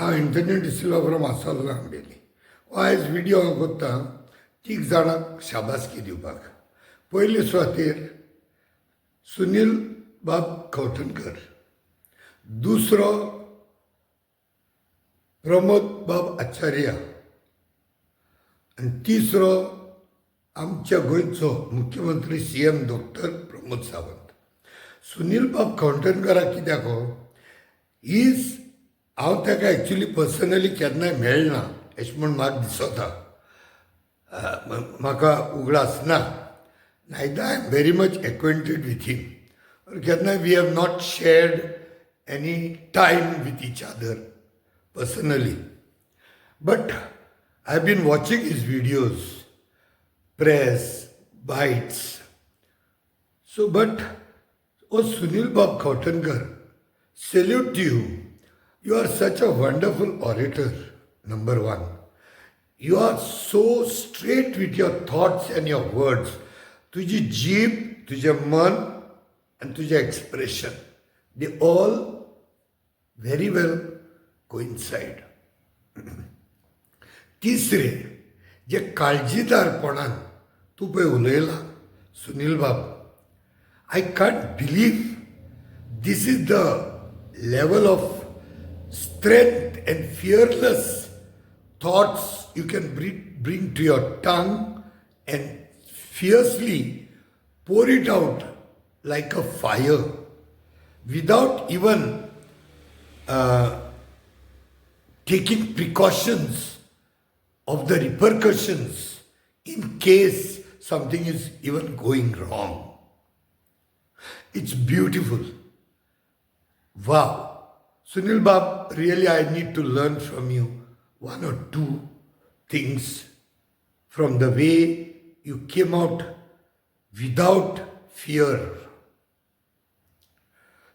Internet de Silva from आसाल Ambelim आयज video कोत्ता तीग जाणांक शाबासकी दिवपाक. पयले सुवातेर सुनील बाब खवटणकर, दुसरो प्रमोद बाब आचार्य आनी तिसरो आमच्या गोंयचो मुख्यमंत्री CM डॉक्टर प्रमोद सावंत. सुनील बाब खवटणकराक कित्याक इज हांव ताका एक्चुली पर्सनली केन्नाय मेळना अशें म्हूण म्हाका दिसता. म्हाका उगडास ना, neither I am very much acquainted with him. केन्नाय we have not shared any time with each other personally, but I have been watching his videos, press, bytes. So, but, Sunil Bab Khautankar, salute to you. You are such a wonderful orator, number one. You are so straight with your thoughts and your words. तुझी जीभ, तुझे मन and तुझे expression, they all very well coincide. तिसरे, जे काळजीदारपणान तूं पळय उलयला सुनील बाब, I can't believe this is the level of strength and fearless thoughts you can bring to your tongue and fiercely pour it out like a fire without even taking precautions of the repercussions in case something is even going wrong. It's beautiful. Wow. Sunil Bab, really I need to learn from you one or two things from the way you came out without fear.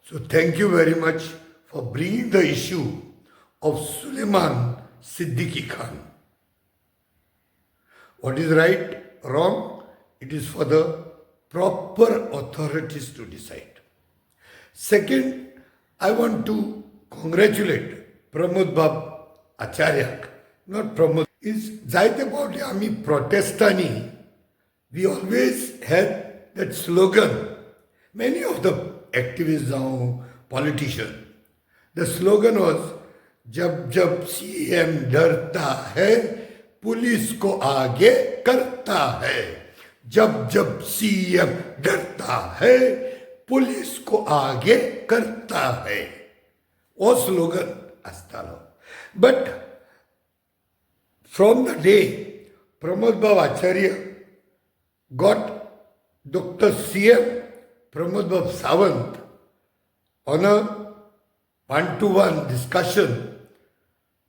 So thank you very much for bringing the issue of Suleiman Siddiqui Khan. What is right, wrong? It is for the proper authorities to decide. Second, I want to congratulate Pramod Bab Acharya, not Pramod. Is जायते फावटी आमी protestani, we always had that slogan. Many of the activists now, politicians, the slogan was जब जब CM डरता है police को आगे करता है. जब जब CM डरता है पुलिस को आगे करता है. वो स्लोगन आसतालो. But from the day Pramod बाब आचार्य got Dr. CM Pramod Bab Sawant on a one-to-one discussion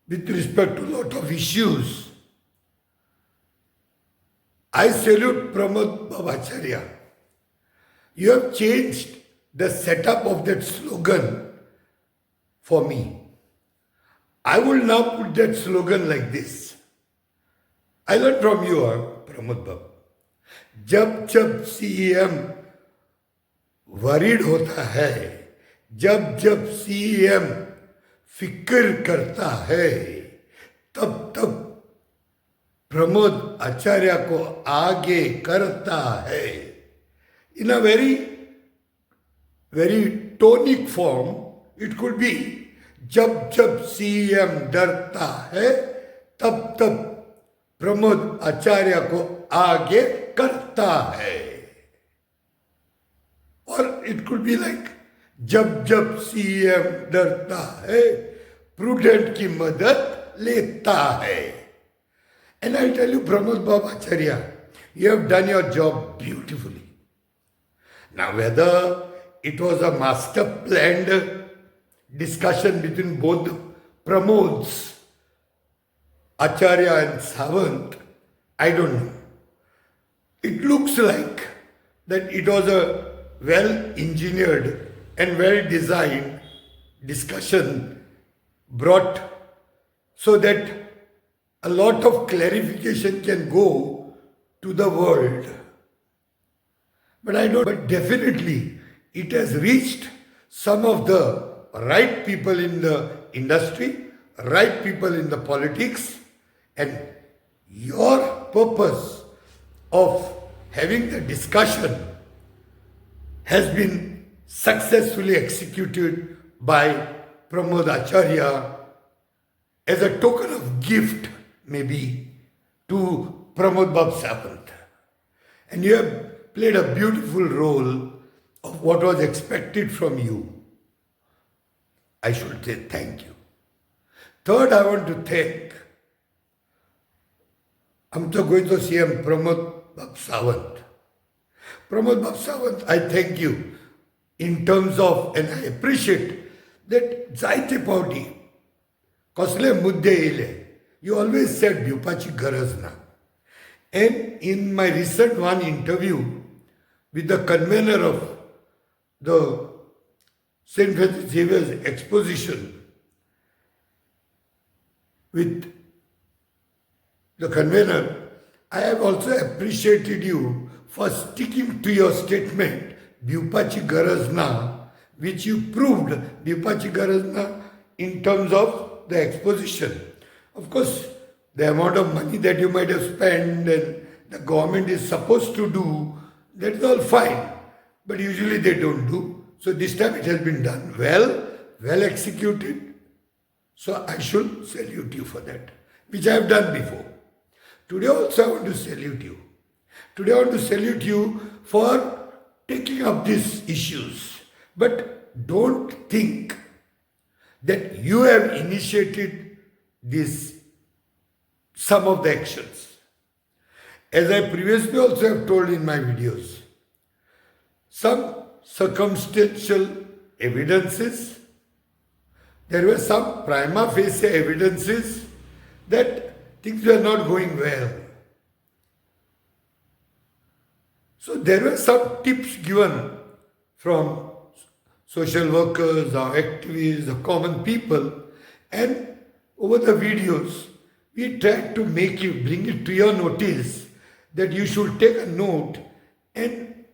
with respect to a lot of issues, I salute Pramod Bab Acharya. You have changed the setup of that slogan for me. I will now put that slogan like this. I learned from you, Pramod Bab. जब जब CM worried होता है, जब जब CM फिक्र करता है, तब तब प्रमोद आचार्य को आगे करता है. In a very, very tonic form, it could be जब जब CM डरता है, तब तब प्रमोद आचार्य को आगे करता है. Or it could be like जब जब CM डरता है, प्रूडेंट की मदद लेता है. And I tell you, Pramod Bab Acharya, you have done your job beautifully. Now, whether it was a master planned discussion between both Pramods, Acharya and Sawant, I don't know. It looks like that it was a well-engineered and well-designed discussion brought so that a lot of clarification can go to the world. But I don't, but definitely it has reached some of the right people in the industry, right people in the politics, and your purpose of having the discussion has been successfully executed by Pramod Acharya as a token of gift, maybe, to Pramod Sawant. And you have played a beautiful role of what was expected from you. I should say thank you. Third, I want to thank आमचो गोंयचो CM Pramod बाब Sawant. Pramod Sawant, I thank you in terms of, and I appreciate that जायते पावटी कसले मुद्दे येले, you always said भिवपाची गरज ना. And in my recent one interview with the convener of the St. Francis Xavier's exposition with the convener, I have also appreciated you for sticking to your statement, Bhupachi Garaz Na, which you proved Bhupachi Garaz Na in terms of the exposition. Of course, the amount of money that you might have spent and the government is supposed to do, that is all fine. But usually they don't do. So this time it has been done well executed. So I should salute you for that, which I have done before. Today also I want to salute you. Today I want to salute you for taking up these issues. But don't think that you have initiated some of the actions. As I previously also have told in my videos, some circumstantial evidences, there were some prima facie evidences that things were not going well. So there were some tips given from social workers or activists or common people, and over the videos we tried to bring it to your notice that you should take a note and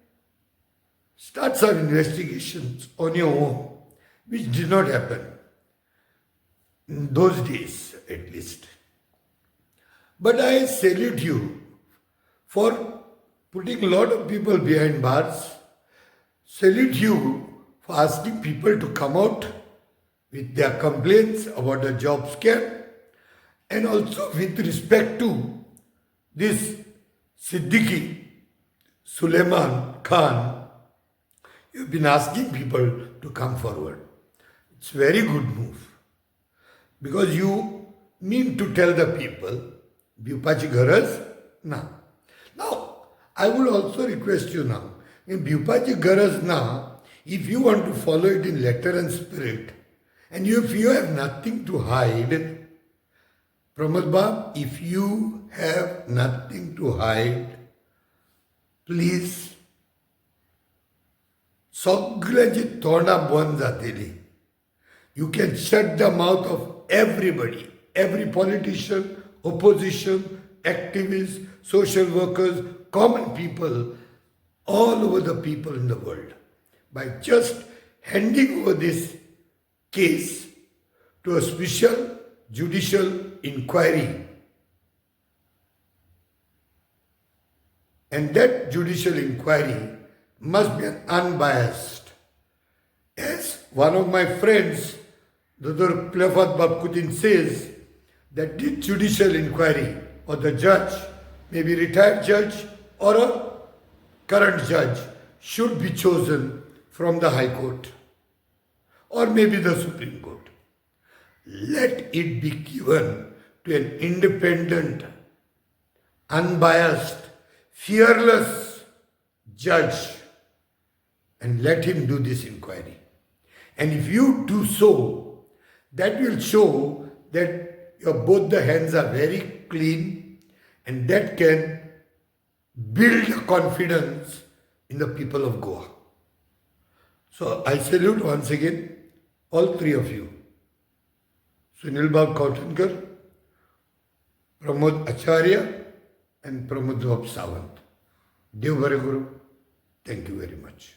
start some investigations on your own, which did not happen in those days at least. But I salute you for putting a lot of people behind bars. Salute you for asking people to come out with their complaints about the job scare, and also with respect to this Siddiqui Suleiman Khan, you've been asking people to come forward. It's a very good move, because you mean to tell the people Bhupachi Garaz Na. Now, I would also request you now, in Bhupachi Garaz Na, if you want to follow it in letter and spirit, and if you have nothing to hide, Pramod Bab, if you have nothing to hide, please, सगळ्यांची तोंडां बंद जातली. You can shut the mouth of everybody, every politician, opposition, activists, social workers, common people, all over the people in the world, by just handing over this case to a special judicial inquiry. And that judicial inquiry must be unbiased. As one of my friends, Dr. Plafat Babkutin, says, that this judicial inquiry, or the judge, maybe retired judge or a current judge, should be chosen from the High Court or maybe the Supreme Court. Let it be given to an independent, unbiased, fearless judge, and let him do this inquiry. And if you do so, that will show that both the hands are very clean, and that can build confidence in the people of Goa. So I salute once again all three of you. Sunil Bab Kautankar, Pramod Acharya, and Pramod Sawant. Dev Bhare Guru. Thank you very much.